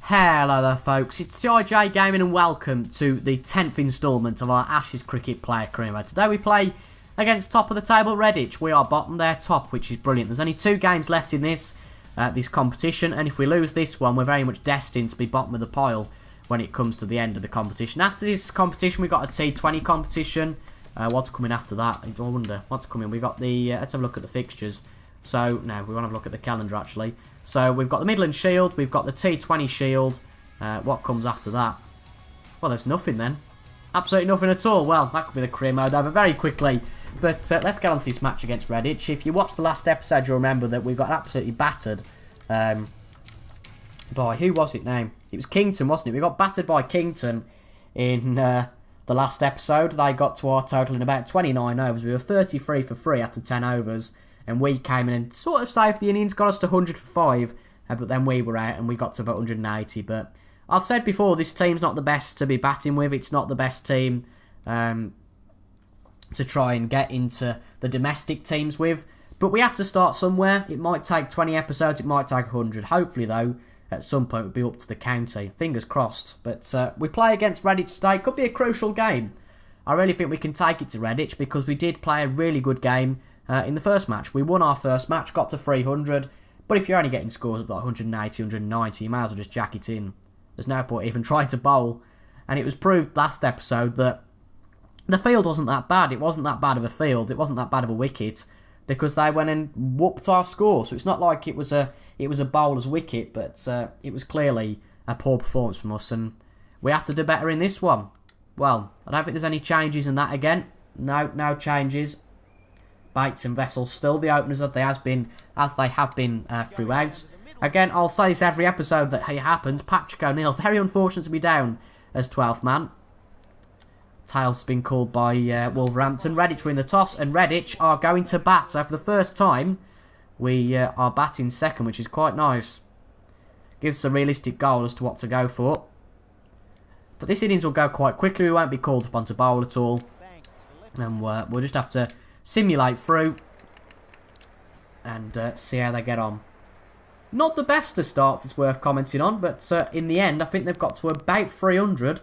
Hello there folks, it's CIJ Gaming and welcome to the 10th instalment of our Ashes Cricket Player Career. Today we play against top of the table Redditch. We are bottom, they're top, which is brilliant. There's only 2 games left in this competition, and if we lose this one we're very much destined to be bottom of the pile when it comes to the end of the competition. After this competition we've got a T20 competition. What's coming after that? I wonder what's coming. We got the, let's have a look at the fixtures. So, no, we want to have a look at the calendar actually. So, we've got the Midlands Shield, we've got the T20 Shield. What comes after that? Well, there's nothing then. Absolutely nothing at all. Well, that could be the career mode over very quickly. But let's get on to this match against Redditch. If you watched the last episode, you'll remember that we got absolutely battered by, who was it now? It was Kington, wasn't it? We got battered by Kington in the last episode. They got to our total in about 29 overs. We were 33 for 3 after 10 overs. And we came in and sort of saved the innings, got us to 100 for 5. But then we were out and we got to about 180. But I've said before, this team's not the best to be batting with. It's not the best team to try and get into the domestic teams with. But we have to start somewhere. It might take 20 episodes, it might take 100. Hopefully, though, at some point we'll be up to the county. Fingers crossed. But we play against Redditch today. Could be a crucial game. I really think we can take it to Redditch because we did play a really good game in the first match. We won our first match, got to 300. But if you're only getting scores of like 180, 190, you might as well just jack it in. There's no point even trying to bowl. And it was proved last episode that the field wasn't that bad. It wasn't that bad of a field. It wasn't that bad of a wicket because they went and whooped our score. So it's not like it was a bowler's wicket, but it was clearly a poor performance from us, and we have to do better in this one. Well, I don't think there's any changes in that again. No changes. Bates and Vessels still the openers as they have been throughout. Again, I'll say this every episode that it happens. Patrick O'Neill, very unfortunate to be down as 12th man. Tails has been called by Wolverhampton. Redditch were in the toss, and Redditch are going to bat. So for the first time, we are batting second, which is quite nice. Gives us a realistic goal as to what to go for. But this innings will go quite quickly. We won't be called upon to bowl at all. And we'll just have to simulate through and see how they get on. Not the best of starts, it's worth commenting on, but in the end, I think they've got to about 300.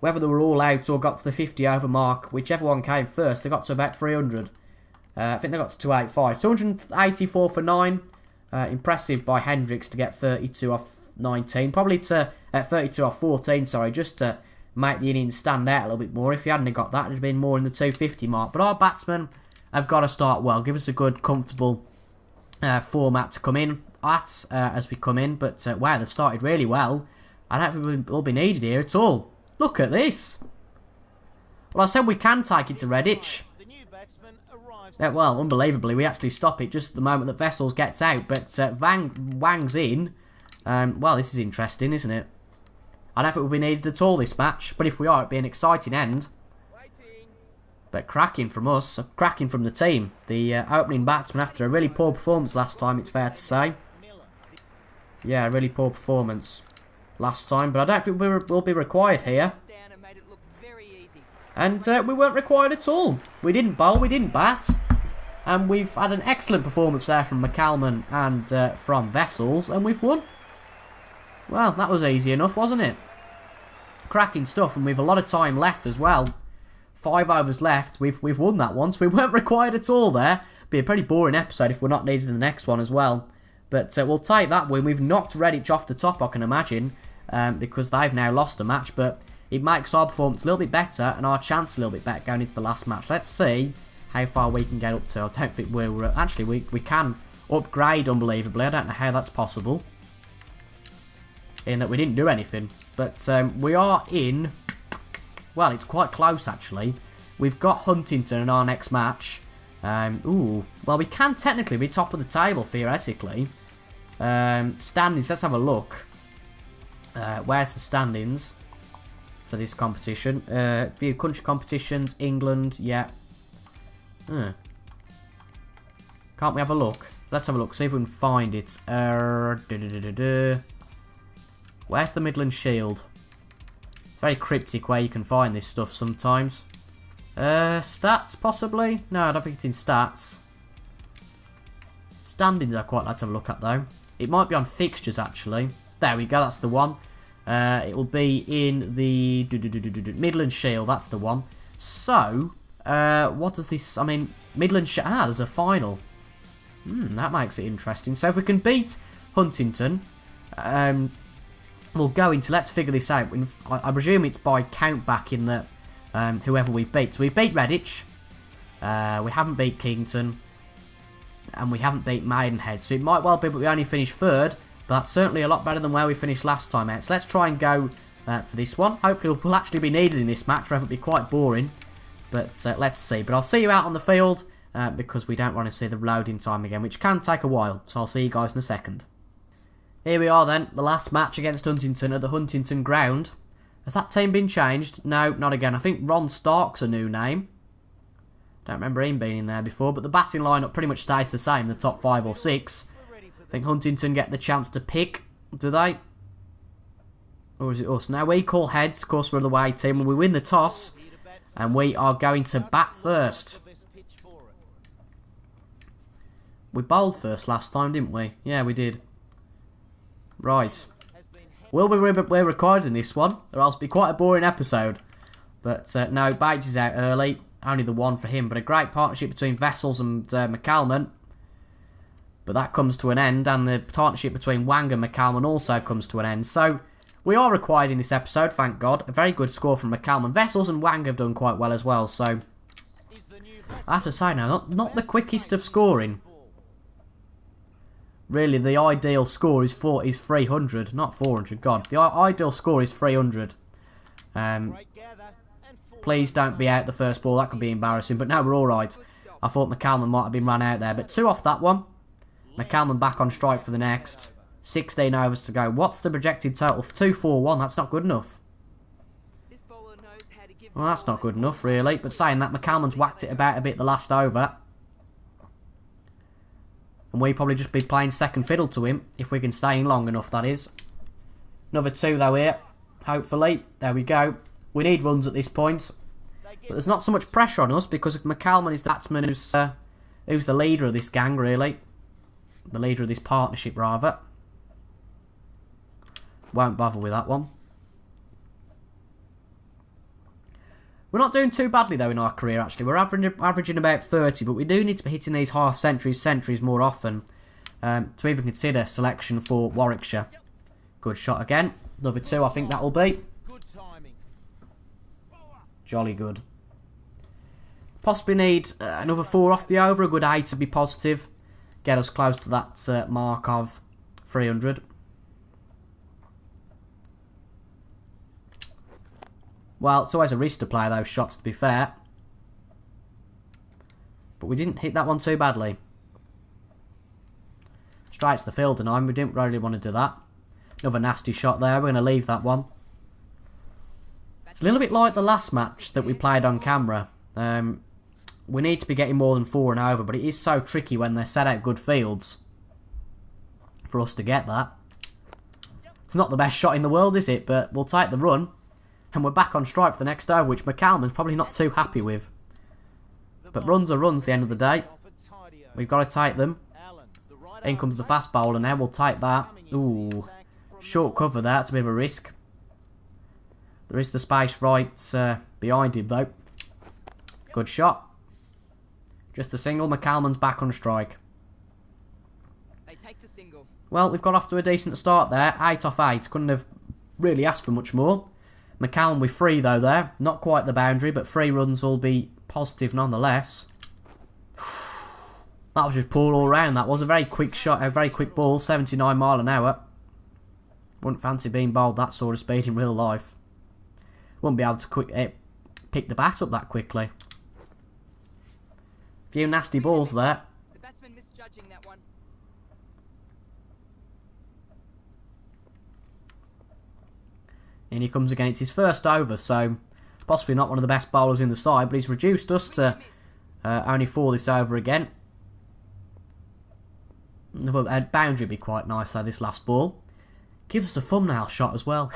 Whether they were all out or got to the 50 over mark, whichever one came first, they got to about 300. I think they got to 285. 284 for 9. Impressive by Hendricks to get 32 off 19. Probably to 32 off 14, sorry, just to make the innings stand out a little bit more. If he hadn't got that, it'd have been more in the 250 mark. But our batsmen have got to start well. Give us a good, comfortable format to come in at as we come in. But wow, they've started really well. I don't think we'll be needed here at all. Look at this. Well, I said we can take it to Redditch. Well, unbelievably, we actually stop it just at the moment that Vessels gets out. But Wang's in. Well, this is interesting, isn't it? I don't think we'll be needed at all this match. But if we are, it'll be an exciting end. But cracking from us, cracking from the team. The opening batsman after a really poor performance last time, it's fair to say. Yeah, a really poor performance last time. But I don't think we'll be required here. And we weren't required at all. We didn't bowl, we didn't bat. And we've had an excellent performance there from McCalman and from Vessels. And we've won. Well, that was easy enough, wasn't it? Cracking stuff, and we've a lot of time left as well. 5 overs left. We've won that once. We weren't required at all there. Be a pretty boring episode if we're not needed in the next one as well. But we'll take that win. We've knocked Redditch off the top, I can imagine, because they've now lost a match. But it makes our performance a little bit better and our chance a little bit better going into the last match. Let's see how far we can get up to. I don't think we're... actually, we can upgrade unbelievably. I don't know how that's possible, in that we didn't do anything. But we are in... Well, it's quite close, actually. We've got Huntingdon in our next match. Ooh. Well, we can technically be top of the table, theoretically. Standings, let's have a look. Where's the standings for this competition? View country competitions, England, yeah. Can't we have a look? Let's have a look, see if we can find it. Where's the Midlands Shield? It's very cryptic where you can find this stuff sometimes. Stats, possibly? No, I don't think it's in stats. Standings I'd quite like to have a look at, though. It might be on fixtures, actually. There we go, that's the one. It will be in the Midlands Shield, that's the one. So, what does this... I mean, Midlands Shield... Ah, there's a final. That makes it interesting. So if we can beat Huntingdon, we'll go into... Let's figure this out. I presume it's by count back in the whoever we've beat. So we beat Redditch. We haven't beat Kington. And we haven't beat Maidenhead. So it might well be that we only finished third. But that's certainly a lot better than where we finished last time out. So let's try and go for this one. Hopefully we'll actually be needed in this match, or it'll be quite boring. But let's see. But I'll see you out on the field because we don't want to see the loading time again, which can take a while. So I'll see you guys in a second. Here we are then, the last match against Huntingdon at the Huntingdon ground. Has that team been changed? No, not again. I think Ron Stark's a new name. Don't remember him being in there before, but the batting lineup pretty much stays the same, the top 5 or 6. I think Huntingdon get the chance to pick, do they? Or is it us? Now we call heads, of course we're the away team, and we win the toss, and we are going to bat first. We bowled first last time, didn't we? Yeah, we did. Right. We're recording this one, or else it'll be quite a boring episode. But no, Bates is out early. Only the one for him, but a great partnership between Vessels and McCalman. But that comes to an end, and the partnership between Wang and McCalman also comes to an end. So, we are required in this episode, thank God. A very good score from McCalman. Vessels and Wang have done quite well as well, so... I have to say now, not the quickest of scoring. Really, the ideal score is 300, not 400. God, the ideal score is 300. Please don't be out the first ball. That could be embarrassing. But no, we're all right. I thought McCalman might have been run out there. But 2 off that one. McCalman back on strike for the next. 16 overs to go. What's the projected total? 2-4-1. That's not good enough. Well, that's not good enough, really. But saying that, McCalman's whacked it about a bit the last over. And we probably just be playing second fiddle to him. If we can stay in long enough, that is. Another 2, though, here. Hopefully. There we go. We need runs at this point. But there's not so much pressure on us because McCalman is the batsman who's the leader of this gang, really. The leader of this partnership, rather. Won't bother with that one. We're not doing too badly, though, in our career, actually. We're averaging about 30, but we do need to be hitting these half-centuries more often to even consider selection for Warwickshire. Good shot again. Another 2, I think that'll be. Jolly good. Possibly need another 4 off the over, a good 8 to be positive. Get us close to that mark of 300. Well, it's always a risk to play those shots, to be fair. But we didn't hit that one too badly. Straight to the fielder now, and we didn't really want to do that. Another nasty shot there, we're going to leave that one. It's a little bit like the last match that we played on camera. We need to be getting more than 4 and over, but it is so tricky when they set out good fields for us to get that. It's not the best shot in the world, is it? But we'll take the run, and we're back on strike for the next over, which McCalman's probably not too happy with. But runs are runs at the end of the day. We've got to take them. In comes the fast bowler now, we'll take that. Ooh, short cover there, it's a bit of a risk. There is the space right behind him, though. Good shot. Just a single. McCalman's back on strike. Well, we've got off to a decent start there. 8 off 8. Couldn't have really asked for much more. McCalman with 3, though, there. Not quite the boundary, but 3 runs will be positive nonetheless. That was just poor all round. That was a very quick shot, a very quick ball. 79 mile an hour. Wouldn't fancy being bowled that sort of speed in real life. Wouldn't be able to pick the bat up that quickly. Few nasty balls there. The batsman misjudging that one. And he comes again. It's his first over, so possibly not one of the best bowlers in the side, but he's reduced us to only 4 this over again. Another boundary would be quite nice though, this last ball. Gives us a thumbnail shot as well.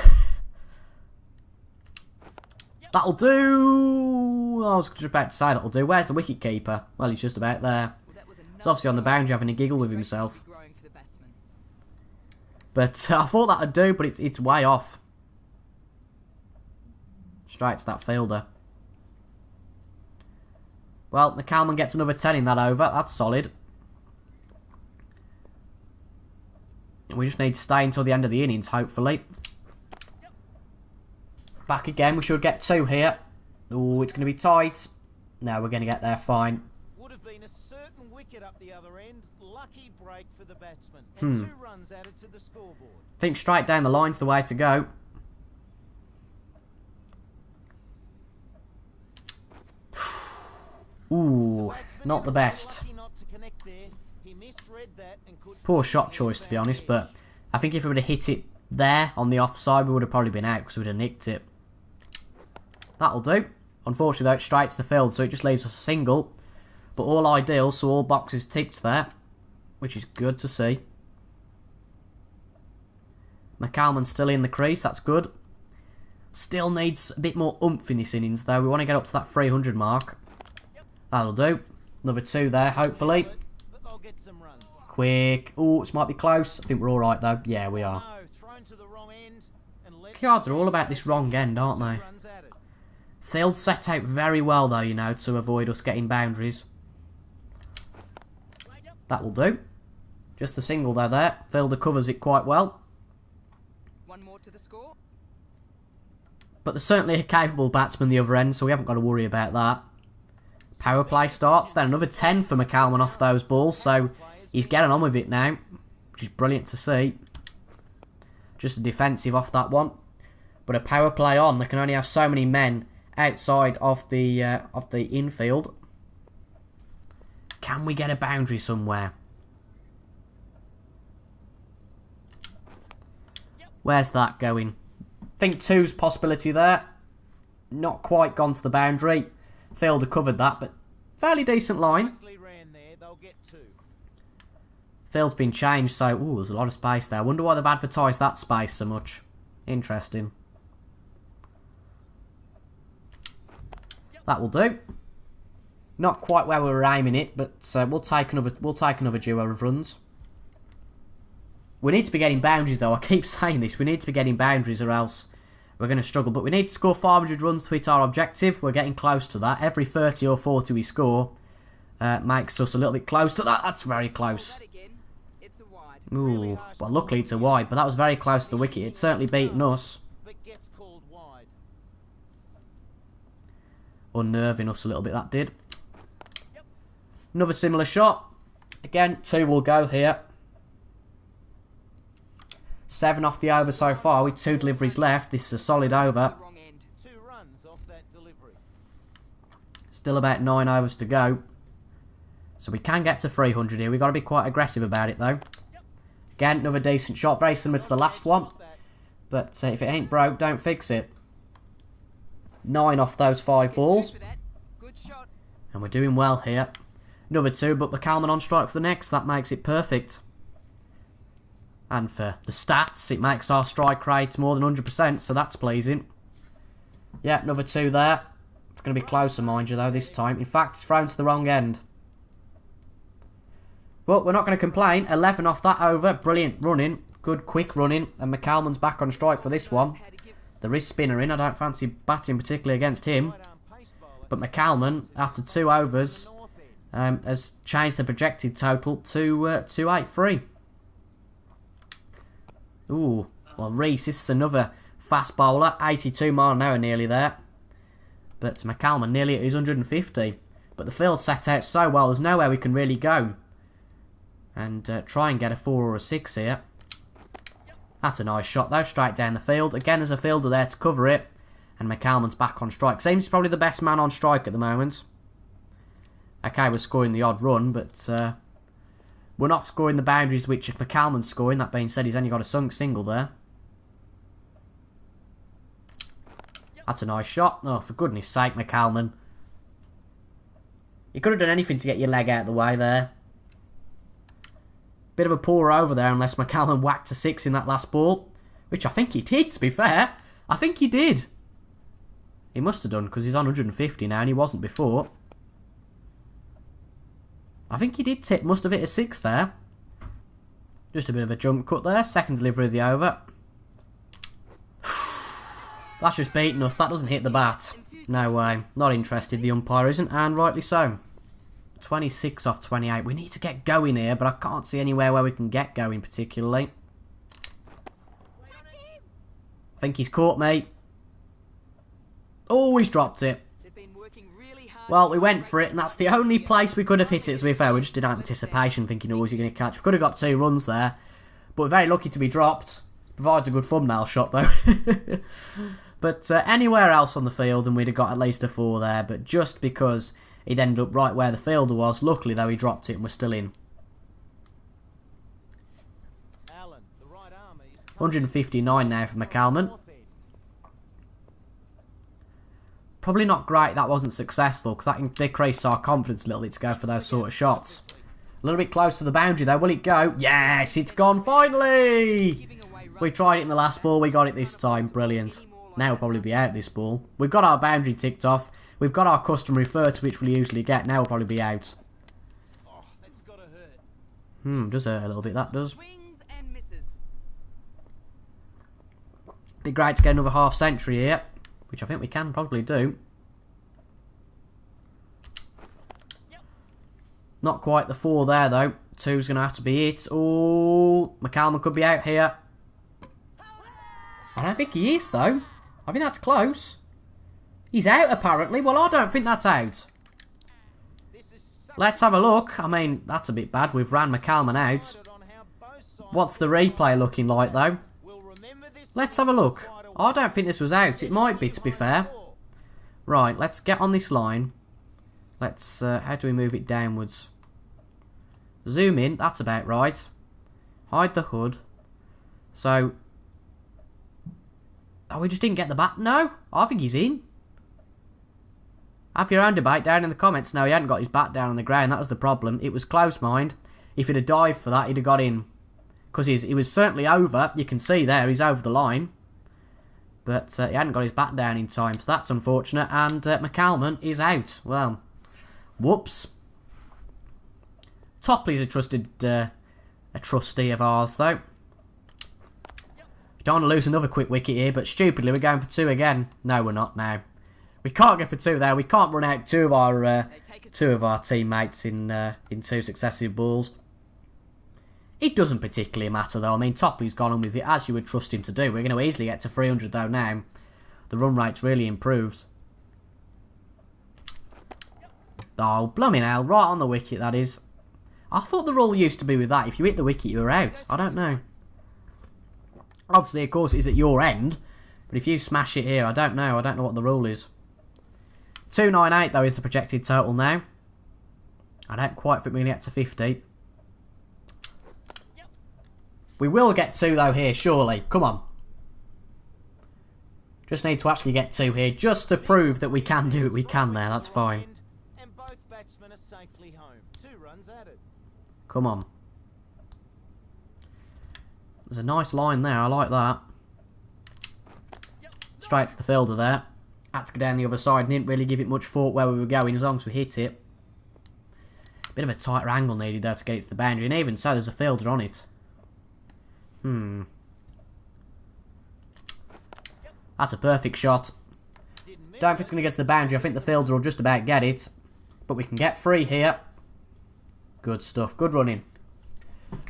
That'll do. I was just about to say that'll do. Where's the wicket keeper? Well, he's just about there. He's obviously on the boundary having a giggle with himself. But I thought that would do, but it's way off. Straight to that fielder. Well, McCalman gets another 10 in that over. That's solid. We just need to stay until the end of the innings, hopefully. Back again. We should get 2 here. Oh, it's going to be tight. No, we're going to get there fine. Would have been a certain wicket up the other end. Lucky break for the batsman. And 2 runs added to the scoreboard. I think straight down the line's the way to go. Ooh, not the best. Poor shot choice, to be honest, but I think if we would have hit it there on the offside, we would have probably been out because we would have nicked it. That'll do. Unfortunately, though, it's straight to the field, so it just leaves us a single. But all ideal, so all boxes ticked there, which is good to see. McCalman's still in the crease, that's good. Still needs a bit more oomph in this innings, though. We want to get up to that 300 mark. That'll do. Another 2 there, hopefully. Quick. Oh, this might be close. I think we're alright, though. Yeah, we are. God, they're all about this wrong end, aren't they? Field set out very well, though, you know, to avoid us getting boundaries. That will do. Just a single, though, there. Fielder covers it quite well. 1 more to the score. But there's certainly a capable batsman the other end, so we haven't got to worry about that. Power play starts. Then another 10 for McCalman off those balls, so he's getting on with it now, which is brilliant to see. Just a defensive off that one. But a power play on, they can only have so many men outside of the infield. Can we get a boundary somewhere? Where's that going? I think 2's possibility there. Not quite gone to the boundary. Fielder covered that, but fairly decent line. Field's been changed, so ooh, there's a lot of space there. I wonder why they've advertised that space so much. Interesting. That will do. Not quite where we were aiming it, but we'll take another duo of runs. We need to be getting boundaries, though. I keep saying this. We need to be getting boundaries, or else we're going to struggle. But we need to score 500 runs to hit our objective. We're getting close to that. Every 30 or 40 we score makes us a little bit close to that. That's very close. Ooh, well, luckily it's a wide, but that was very close to the wicket. It's certainly beaten us. Unnerving us a little bit, that did. Another similar shot. Again, 2 will go here. 7 off the over so far, with 2 deliveries left. This is a solid over. Still about 9 overs to go. So we can get to 300 here. We've got to be quite aggressive about it, though. Again, another decent shot. Very similar to the last one. But if it ain't broke, don't fix it. 9 off those 5 balls. And we're doing well here. Another 2, but McCalman on strike for the next. That makes it perfect. And for the stats, it makes our strike rate more than 100%, so that's pleasing. Yeah, another 2 there. It's going to be closer, mind you, though, this time. In fact, it's thrown to the wrong end. Well, we're not going to complain. 11 off that over. Brilliant running. Good, quick running. And McCalman's back on strike for this one. There is spinner in. I don't fancy batting particularly against him. But McCalman, after 2 overs, has changed the projected total to 283. Ooh, well, Reese, this is another fast bowler. 82 mile an hour nearly there. But McCalman nearly at his 150. But the field set out so well, there's nowhere we can really go. And try and get a 4 or a 6 here. That's a nice shot, though, straight down the field. Again, there's a fielder there to cover it. And McCalman's back on strike. Seems probably the best man on strike at the moment. Okay, we're scoring the odd run, but we're not scoring the boundaries which McCalman's scoring. That being said, he's only got a sunk single there. That's a nice shot. Oh, for goodness sake, McCalman. You could have done anything to get your leg out of the way there. Bit of a pour over there unless McCalman whacked a 6 in that last ball. Which I think he did, to be fair. I think he did. He must have done, because he's on 150 now and he wasn't before. I think he did must have hit a 6 there. Just a bit of a jump cut there. Second delivery of the over. That's just beating us. That doesn't hit the bat. No way. Not interested, the umpire isn't, and rightly so. 26 off 28. We need to get going here, but I can't see anywhere where we can get going particularly. I think he's caught me. Oh, he's dropped it. Well, we went for it, and that's the only place we could have hit it, to be fair. We just did anticipation, thinking, oh, is he going to catch? We could have got 2 runs there, but we're very lucky to be dropped. Provides a good thumbnail shot, though. But anywhere else on the field, and we'd have got at least a 4 there, but just because he'd ended up right where the fielder was, luckily, though, he dropped it, and we're still in. 159 now for McCalman. Probably not great that wasn't successful, because that can decrease our confidence a little bit to go for those sort of shots. A little bit close to the boundary though, will it go? Yes, it's gone finally! We tried it in the last ball, we got it this time, brilliant. Now we'll probably be out this ball. We've got our boundary ticked off, we've got our customary 30 which we'll usually get, now we'll probably be out. Does hurt a little bit, that does. Be great to get another half century here. Which I think we can probably do. Not quite the 4 there though. 2's going to have to be it. Oh, McCalman could be out here. I don't think he is though. I think that's close. He's out apparently. Well, I don't think that's out. Let's have a look. I mean, that's a bit bad. We've ran McCalman out. What's the replay looking like though? Let's have a look. I don't think this was out. It might be, to be fair. Right, let's get on this line. Let's, how do we move it downwards? Zoom in, that's about right. Hide the hood. So, oh, we just didn't get the bat. No, I think he's in. Have your own debate down in the comments. No, he hadn't got his bat down on the ground. That was the problem. It was close, mind. If he'd have dived for that, he'd have got in. Because he was certainly over. You can see there, he's over the line. But he hadn't got his bat down in time, so that's unfortunate. And McCalman is out. Well, whoops. Topley's a trustee of ours, though. Don't want to lose another quick wicket here, but stupidly we're going for 2 again. No, we're not now. We can't go for 2 there. We can't run out two of our teammates in 2 successive balls. It doesn't particularly matter though. I mean, Topley's gone on with it as you would trust him to do. We're going to easily get to 300 though now. The run rate's really improved. Oh, blooming hell. Right on the wicket, that is. I thought the rule used to be with that. If you hit the wicket, you were out. I don't know. Obviously, of course, it's at your end. But if you smash it here, I don't know. I don't know what the rule is. 298 though is the projected total now. I don't quite think we're going to get to 50. We will get 2 though here, surely. Come on. Just need to actually get 2 here, just to prove that we can do it. We can there, that's fine. And both batsmen are safely home. 2 runs added. Come on. There's a nice line there, I like that. Straight to the fielder there. Had to go down the other side, didn't really give it much thought where we were going as long as we hit it. Bit of a tighter angle needed there to get it to the boundary, and even so there's a fielder on it. That's a perfect shot. Don't think it's going to get to the boundary. I think the fielder will just about get it. But we can get 3 here. Good stuff. Good running.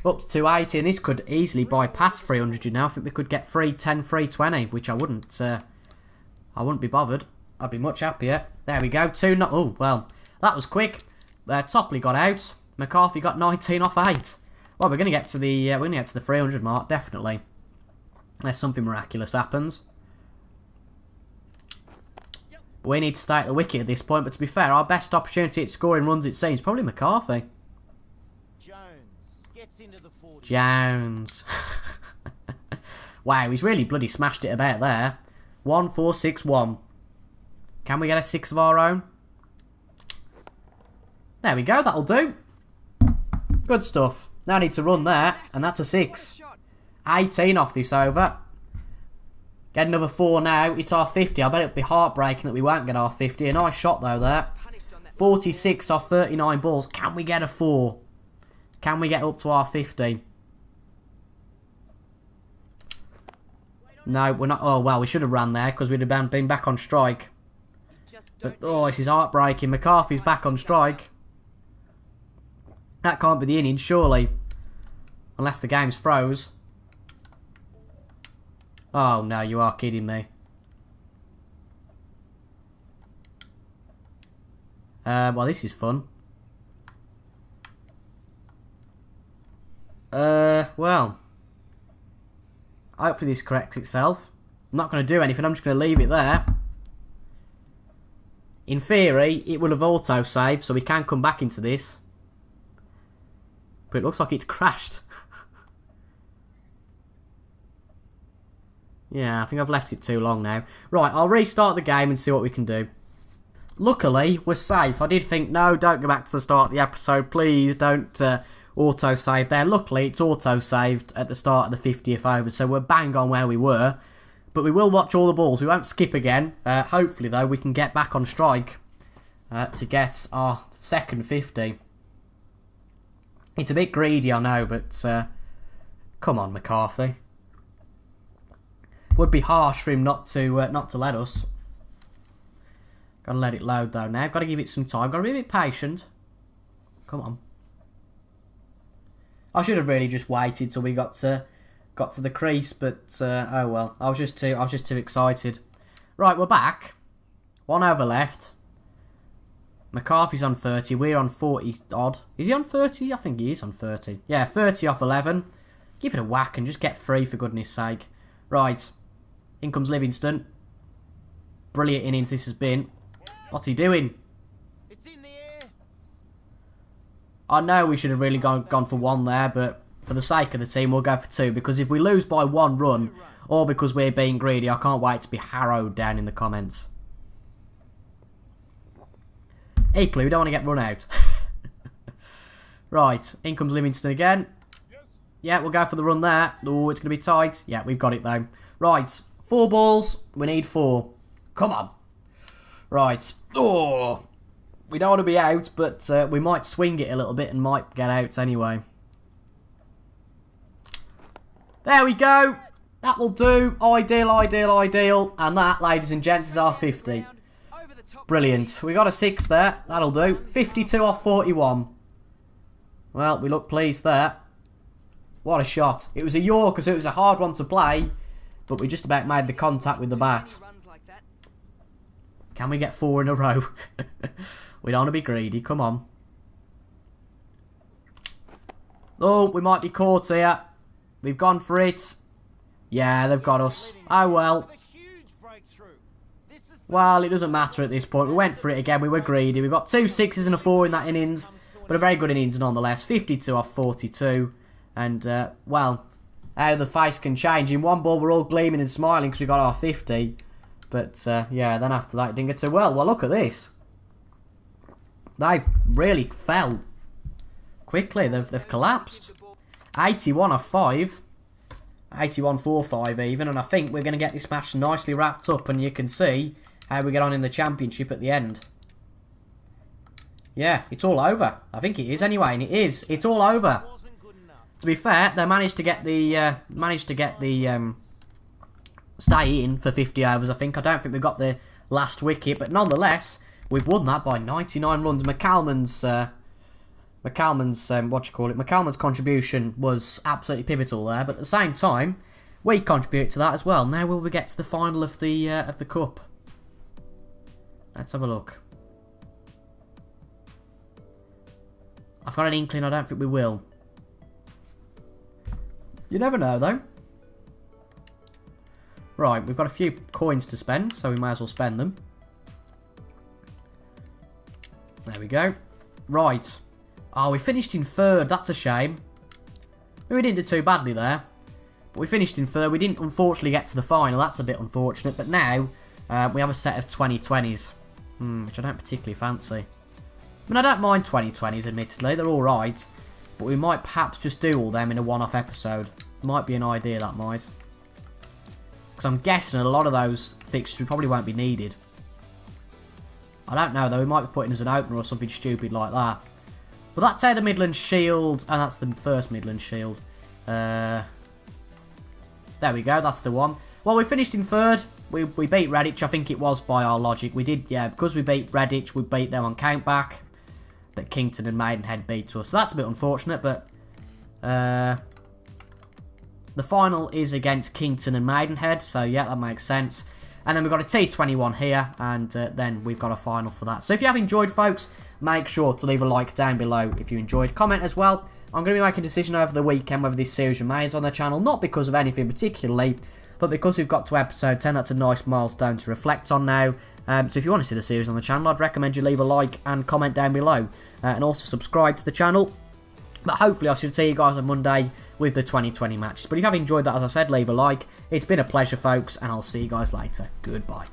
Up to 280. And this could easily bypass 300, you know. I think we could get 310, 320. Which I wouldn't be bothered. I'd be much happier. There we go. 2 not. Oh, well. That was quick. Topley got out. McCarthy got 19 off 8. Well, we're going to get to the 300 mark, definitely. Unless something miraculous happens. But we need to stay at the wicket at this point, but to be fair, our best opportunity at scoring runs, it seems, probably McCarthy. Jones gets into the 40. Jones. Wow, he's really bloody smashed it about there. 1, 4, 6, 1. Can we get a 6 of our own? There we go, that'll do. Good stuff. No need to run there, and that's a 6. 18 off this over. Get another 4 now. It's our 50. I bet it'll be heartbreaking that we won't get our 50. A nice shot though there. 46 off 39 balls. Can we get a 4? Can we get up to our 50? No, we're not. Oh, well, we should have ran there because we'd have been back on strike. But, oh, this is heartbreaking. McCarthy's back on strike. That can't be the innings, surely. Unless the game's froze. Oh, no, you are kidding me. Well, this is fun. Well. Hopefully this corrects itself. I'm not going to do anything, I'm just going to leave it there. In theory, it will have auto-saved, so we can come back into this. But it looks like it's crashed. Yeah, I think I've left it too long now. Right, I'll restart the game and see what we can do. Luckily, we're safe. I did think, no, don't go back to the start of the episode. Please don't auto-save there. Luckily, it's auto-saved at the start of the 50th over, so we're bang on where we were. But we will watch all the balls. We won't skip again. Hopefully, though, we can get back on strike to get our second 50. It's a bit greedy, I know, but come on, McCarthy. Would be harsh for him not to let us. Gotta let it load though now. Gotta give it some time. Gotta be a bit patient. Come on. I should have really just waited till we got to the crease, but oh well. I was just too excited. Right, we're back. 1 over left. McCarthy's on 30. We're on 40 odd. Is he on 30? I think he is on 30. Yeah, 30 off 11. Give it a whack and just get free for goodness sake. Right. In comes Livingston. Brilliant innings this has been. What's he doing? It's in the air. I know we should have really gone for 1 there, but for the sake of the team, we'll go for 2. Because if we lose by 1 run, or because we're being greedy, I can't wait to be harrowed down in the comments. Equally, we don't want to get run out. Right, in comes Livingston again. Yeah, we'll go for the run there. Oh, it's going to be tight. Yeah, we've got it though. Right, 4 balls. We need 4. Come on. Right. Oh, we don't want to be out, but we might swing it a little bit and might get out anyway. There we go. That will do. Ideal, ideal, ideal. And that, ladies and gents, is our 50. Brilliant. We got a 6 there. That'll do. 52 off 41. Well, we look pleased there. What a shot. It was a Yorker, so it was a hard one to play. But we just about made the contact with the bat. Can we get 4 in a row? We don't want to be greedy. Come on. Oh, we might be caught here. We've gone for it. Yeah, they've got us. Oh, well. Well, it doesn't matter at this point. We went for it again. We were greedy. We've got 2 6s and a 4 in that innings. But a very good innings nonetheless. 52 off 42. And, well, how the face can change. In 1 ball, we're all gleaming and smiling because we got our 50. But, yeah, then after that, it didn't get too well. Well, look at this. They've really fell quickly. They've collapsed. 81 off 5. 81-4-5 even. And I think we're going to get this match nicely wrapped up. And you can see how we get on in the championship at the end. Yeah, it's all over. I think it is anyway. And it is. It's all over. To be fair, they managed to get the stay in for 50 overs, I think. I don't think they got the last wicket, but nonetheless, we've won that by 99 runs. McCalman's McCalman's contribution was absolutely pivotal there, but at the same time, we contribute to that as well. Now will we get to the final of the cup? Let's have a look. I've got an inkling I don't think we will. You never know, though. Right, we've got a few coins to spend, so we might as well spend them. There we go. Right. Oh, we finished in 3rd. That's a shame. We didn't do too badly there. But we finished in 3rd. We didn't, unfortunately, get to the final. That's a bit unfortunate. But now, we have a set of 2020s. Which I don't particularly fancy. I mean, I don't mind 2020s, admittedly. They're alright. But we might perhaps just do all them in a one-off episode. Might be an idea, that might. Because I'm guessing a lot of those fixtures probably won't be needed. I don't know, though. We might be putting as an opener or something stupid like that. But that's how the Midlands Shield... And that's the first Midlands Shield. There we go. That's the one. Well, we finished in third. We beat Redditch, I think it was, by our logic. We did, yeah, because we beat Redditch, we beat them on countback. But Kington and Maidenhead beat us. So that's a bit unfortunate, but the final is against Kington and Maidenhead. So, yeah, that makes sense. And then we've got a T21 here, and then we've got a final for that. So if you have enjoyed, folks, make sure to leave a like down below if you enjoyed. Comment as well. I'm going to be making a decision over the weekend whether this series remains on the channel, not because of anything particularly, but because we've got to episode 10, that's a nice milestone to reflect on now. So if you want to see the series on the channel, I'd recommend you leave a like and comment down below. And also subscribe to the channel. But hopefully I should see you guys on Monday with the 2020 matches. But if you have enjoyed that, as I said, leave a like. It's been a pleasure, folks, and I'll see you guys later. Goodbye.